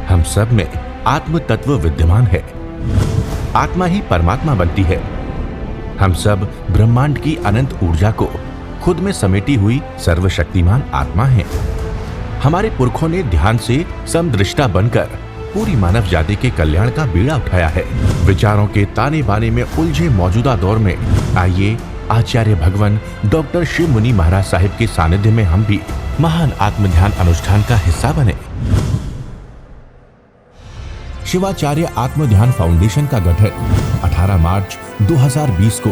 हम सब में आत्म तत्व विद्यमान है। आत्मा ही परमात्मा बनती है। हम सब ब्रह्मांड की अनंत ऊर्जा को खुद में समेटी हुई सर्वशक्तिमान आत्मा हैं। हमारे पुरखों ने ध्यान से समदृष्टा बनकर पूरी मानव जाति के कल्याण का बीड़ा उठाया है। विचारों के ताने बाने में उलझे मौजूदा दौर में आइए आचार्य भगवान डॉक्टर शिव मुनि महाराज साहिब के सानिध्य में हम भी महान आत्म ध्यान अनुष्ठान का हिस्सा बने। शिवाचार्य आत्म ध्यान फाउंडेशन का गठन 18 मार्च 2020 को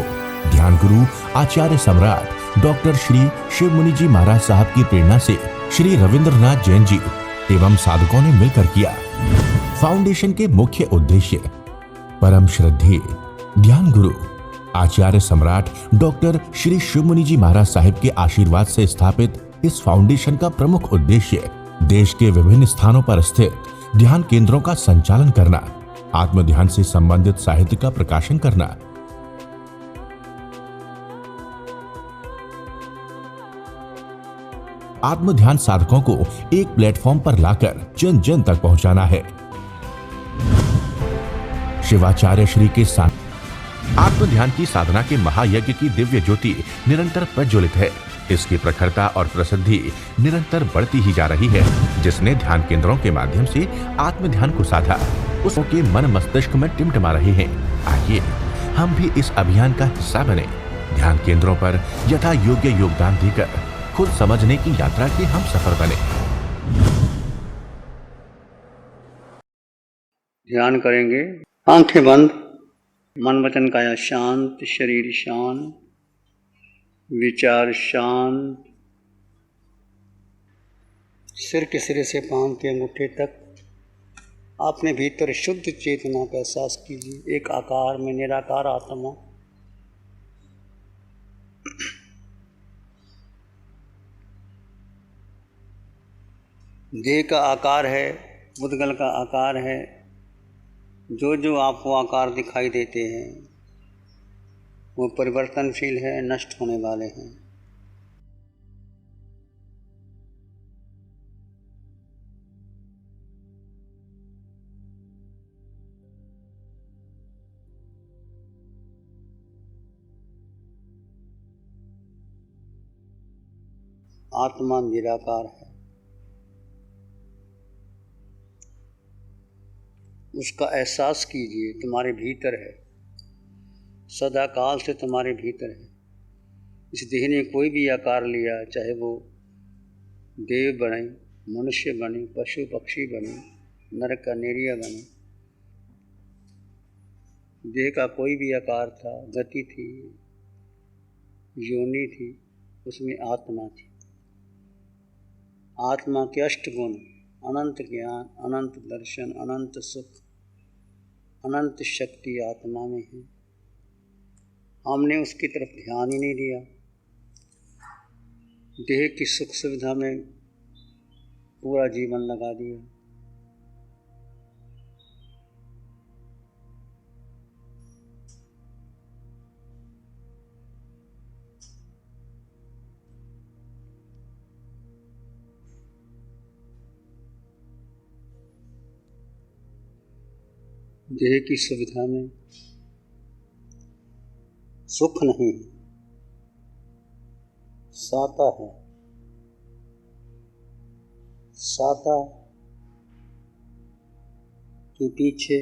ध्यान गुरु आचार्य सम्राट डॉक्टर श्री शिव मुनि जी महाराज साहब की प्रेरणा से श्री रविंद्रनाथ जैन जी एवं साधकों ने मिलकर किया। फाउंडेशन के मुख्य उद्देश्य परम श्रद्धेय ध्यान गुरु आचार्य सम्राट डॉक्टर श्री शिव मुनि जी महाराज साहिब के आशीर्वाद से स्थापित इस फाउंडेशन का प्रमुख उद्देश्य देश के विभिन्न स्थानों पर स्थित ध्यान केंद्रों का संचालन करना, आत्म ध्यान से संबंधित साहित्य का प्रकाशन करना, आत्म ध्यान साधकों को एक प्लेटफॉर्म पर लाकर जन जन तक पहुंचाना है। शिवाचार्य श्री के साथ आत्म ध्यान की साधना के महायज्ञ की दिव्य ज्योति निरंतर प्रज्वलित है। इसकी प्रखरता और प्रसिद्धि निरंतर बढ़ती ही जा रही है। जिसने ध्यान केंद्रों के माध्यम से आत्म ध्यान को साधा, उसके मन मस्तिष्क में टिमटिमा रहे हैं। आइए हम भी इस अभियान का हिस्सा बने। ध्यान केंद्रों पर यथा योग्य योगदान देकर खुद समझने की यात्रा के हम सफर बने। ध्यान करेंगे, आंखें बंद, मन वचन काया शांत, शरीर शांत, विचार शांत। सिर के सिरे से पांव के अंगूठे तक अपने भीतर शुद्ध चेतना का एहसास कीजिए। एक आकार में निराकार आत्मा देह का आकार है, मुद्गल का आकार है। जो जो आपको आकार दिखाई देते हैं वो परिवर्तनशील है, नष्ट होने वाले हैं। आत्मा निराकार है, उसका एहसास कीजिए। तुम्हारे भीतर है, सदा काल से तुम्हारे भीतर है। इस देह ने कोई भी आकार लिया, चाहे वो देव बने, मनुष्य बने, पशु पक्षी बने, नरक का नेरिया बने, देह का कोई भी आकार था, गति थी, योनि थी, उसमें आत्मा थी। आत्मा के अष्ट गुण, अनंत ज्ञान, अनंत दर्शन, अनंत सुख, अनंत शक्ति आत्मा में है। हमने उसकी तरफ ध्यान ही नहीं दिया। देह की सुख सुविधा में पूरा जीवन लगा दिया। देह की सुविधा में सुख नहीं है, साता है। साता के पीछे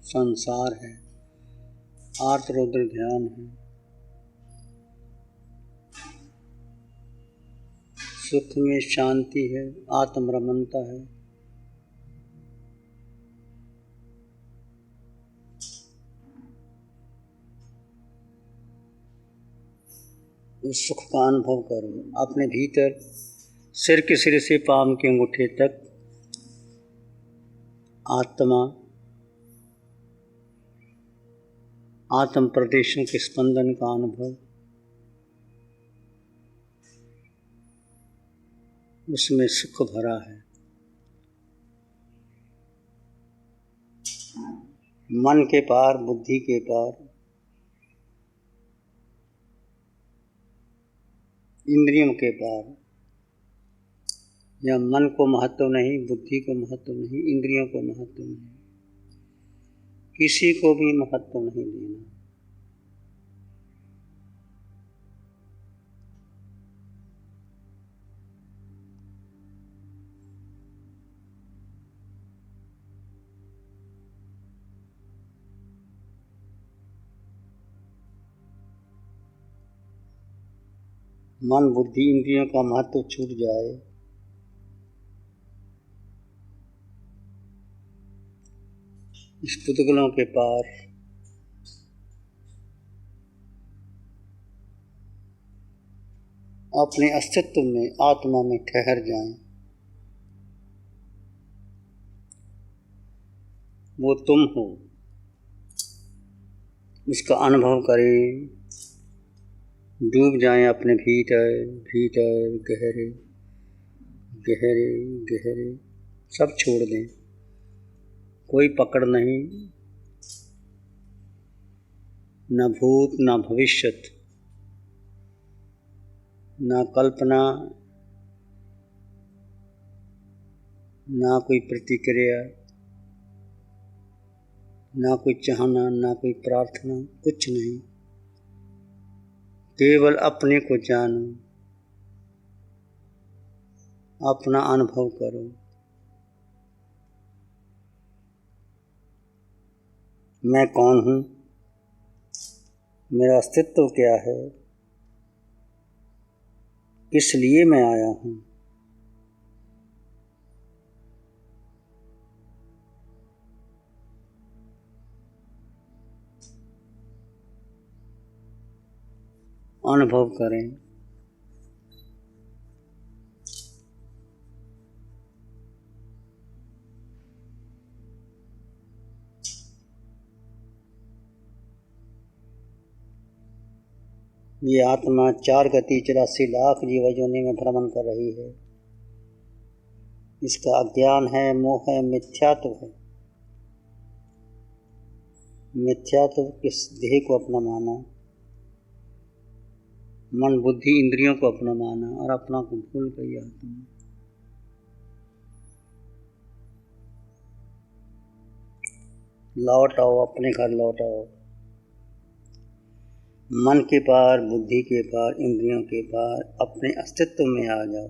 संसार है, आर्त रौद्र ध्यान है। सुख में शांति है, आत्मरमणता है। उस सुख का अनुभव करो अपने भीतर। सिर के सिरे से पांव के अंगूठे तक आत्मा, आत्म प्रदेशों के स्पंदन का अनुभव, उसमें सुख भरा है। मन के पार, बुद्धि के पार, इंद्रियों के पार या मन को महत्व नहीं, बुद्धि को महत्व नहीं, इंद्रियों को महत्व नहीं, किसी को भी महत्व नहीं देना। मन बुद्धि इंद्रियों का महत्व छूट जाए, इस पुतगलों के पार अपने अस्तित्व में, आत्मा में ठहर जाएं। वो तुम हो, उसका अनुभव करें, डूब जाएं अपने भीतर भीतर, गहरे गहरे गहरे, सब छोड़ दें, कोई पकड़ नहीं, न भूत न भविष्यत, न कल्पना, न कोई प्रतिक्रिया, ना कोई चाहना, ना कोई प्रार्थना, कुछ नहीं, केवल अपने को जानो, अपना अनुभव करो। मैं कौन हूँ, मेरा अस्तित्व क्या है, किस लिए मैं आया हूँ। अनुभव करें। ये आत्मा 4 गति 84 लाख जीव योनि में भ्रमण कर रही है। इसका अज्ञान है, मोह है, मिथ्यात्व है। मिथ्यात्व किस देह को अपना माना, मन बुद्धि इंद्रियों को अपना माना और अपना को भूल गई आत्मा। लौट आओ, अपने घर लौट आओ, मन के पार, बुद्धि के पार, इंद्रियों के पार, अपने अस्तित्व में आ जाओ।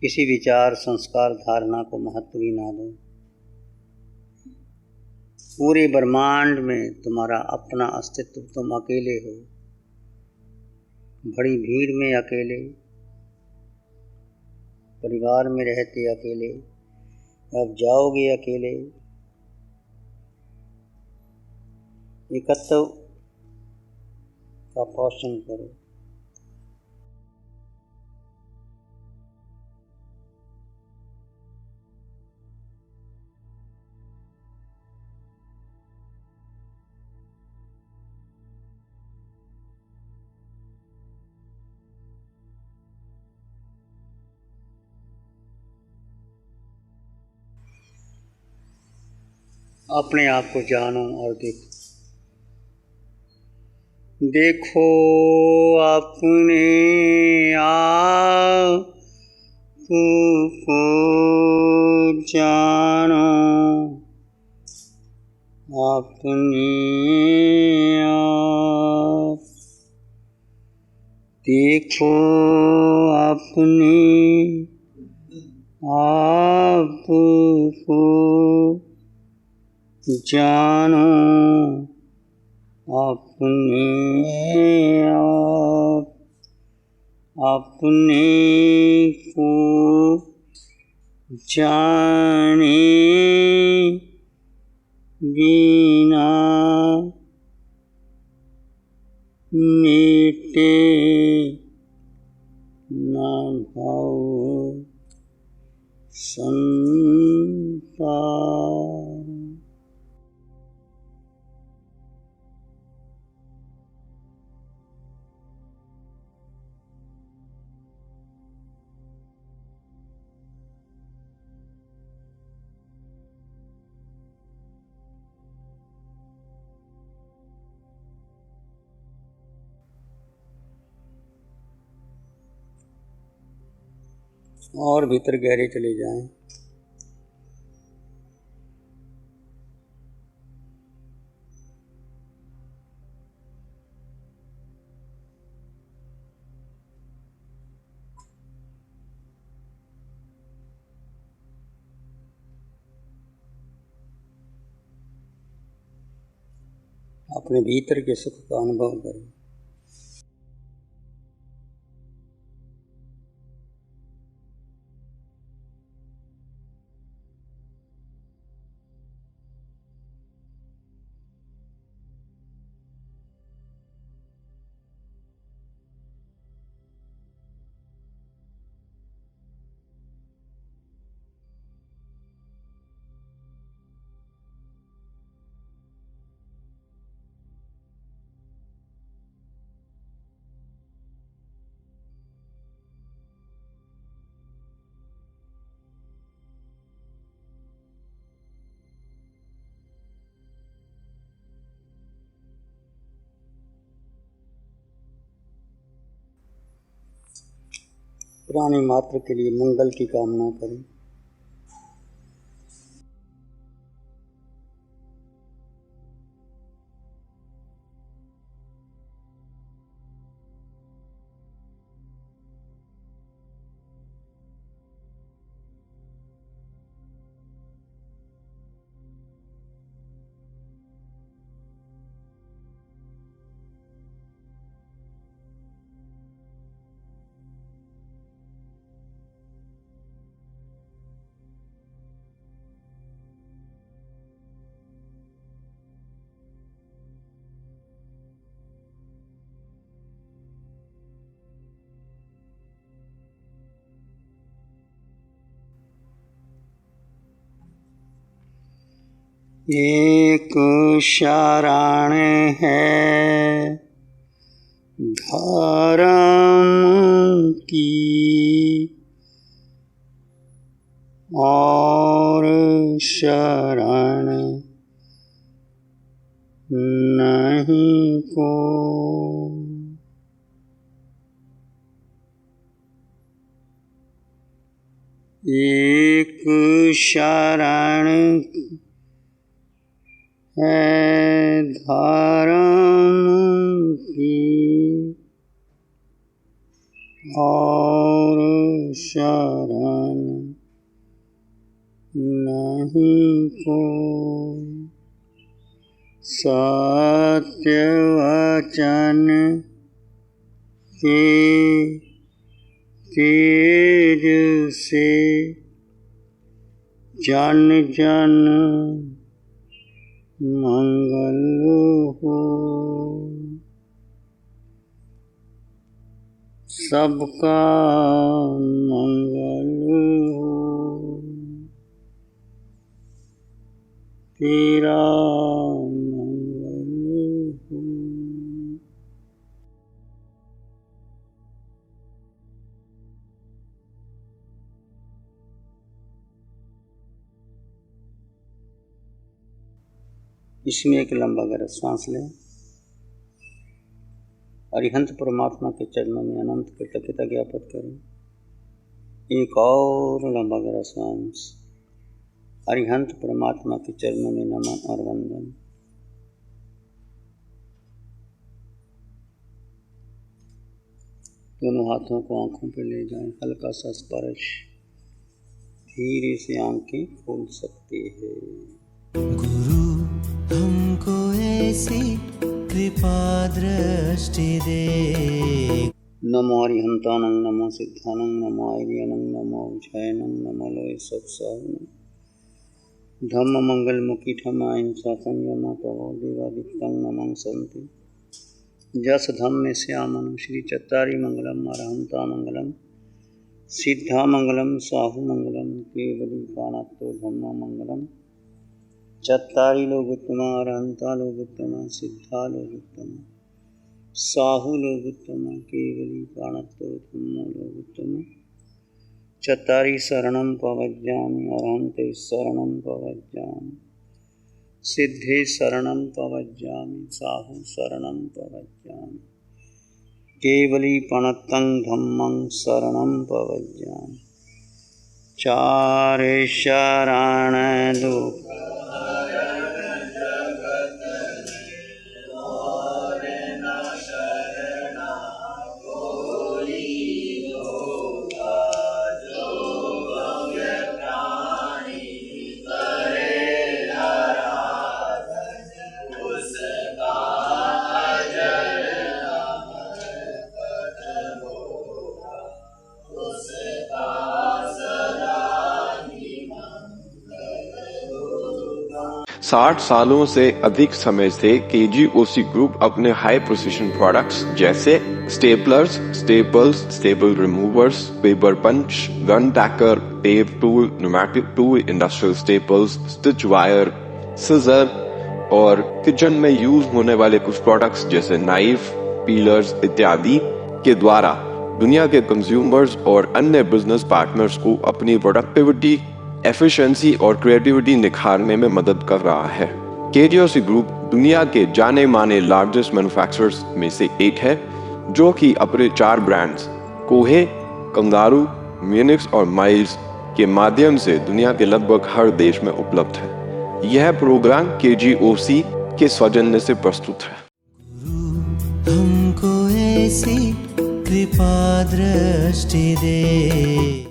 किसी विचार, संस्कार, धारणा को महत्व ही ना दो। पूरे ब्रह्मांड में तुम्हारा अपना अस्तित्व, तुम अकेले हो, बड़ी भीड़ में अकेले, परिवार में रहते अकेले, अब जाओगे अकेले। एकत्व का पोषण करो। अपने आप को जानो और देखो। देखो अपने आप को जानो, अपने आप देखो, अपने आप को जानो, अपने आप अपने को जाने बिना मिटे न भव संसार। और भीतर गहरे चले जाएं। अपने भीतर के सुख का अनुभव करें। प्राणी मात्र के लिए मंगल की कामना करें। एक शरण है धर्म की और शरण नहीं को। एक शरण है धर्म की और शरण नहीं को। सत्य वचन के तेज से जन जन मंगल हो। सबका मंगल हो। तेरा मंगल हो। इसमें एक लंबा गहरा सांस लें। अरिहंत परमात्मा के चरणों में अनंत कृतज्ञता ज्ञापित करें। एक और लंबा गहरा सांस। अरिहंत परमात्मा के चरणों में नमन और वंदन। दोनों हाथों को आंखों पर ले जाएं। हल्का सा स्पर्श। धीरे से आंखें खोल सकते हैं। गुरु हमको ऐसी कृपा दृष्टि दे। नमो अरिहंतानं, नमो सिद्धानं, नमो आर्यानं, नमो उज्जयनं, नमो लोय सत्साहुनं। धम्म मंगल मुखी ठम अहिंसा संयम तवो देवादित्यं नमं सन्ति। जस धम्म श्यामनं श्री चत्तारी मंगलम अरहंता मंगलम सिद्धा मंगलम साहु मंगलम केवली कानत्तो धम्म मंगलम। चत्तारी लोगोत्तमा अरहंता लोगोत्तमा सिद्धा लोगोत्तमा साहु लोगोत्तमा केवली कानत्तो धम्मो लोगोत्तमा। चत्तारी शरणं पवज्जामि अरहन्ते शरणं पवज्जामि सिद्धे शरणं पवज्जामि साहु शरणं पवज्जामि केवली पणत्तं धम्मं शरणं पवज्जामि। चार शरण दुख साठ सालों से अधिक समय से केजीओसी ग्रुप अपने हाई प्रिसिशन प्रोडक्ट्स जैसे staplers, staples, staple removers, paper punch, gun tacker, tape tool, pneumatic tool, industrial staples, stitch wire, scissor और किचन में यूज होने वाले कुछ प्रोडक्ट्स जैसे नाइफ, पीलर्स इत्यादि के द्वारा दुनिया के कंज्यूमर्स और अन्य बिजनेस पार्टनर्स को अपनी प्रोडक्टिविटी, एफिशिएंसी और क्रिएटिविटी निखारने में मदद कर रहा है। केजीओसी ग्रुप दुनिया के जाने माने लार्जेस्ट मैन्युफैक्चरर्स में से एक है, जो कि अपने 4 ब्रांड्स कोहे, कंगारू, म्यूनिक्स और माइल्स के माध्यम से दुनिया के लगभग हर देश में उपलब्ध है। यह प्रोग्राम केजीओसी के सौजन्य से प्रस्तुत है। हमको ऐसी कृपा दृष्टि दे।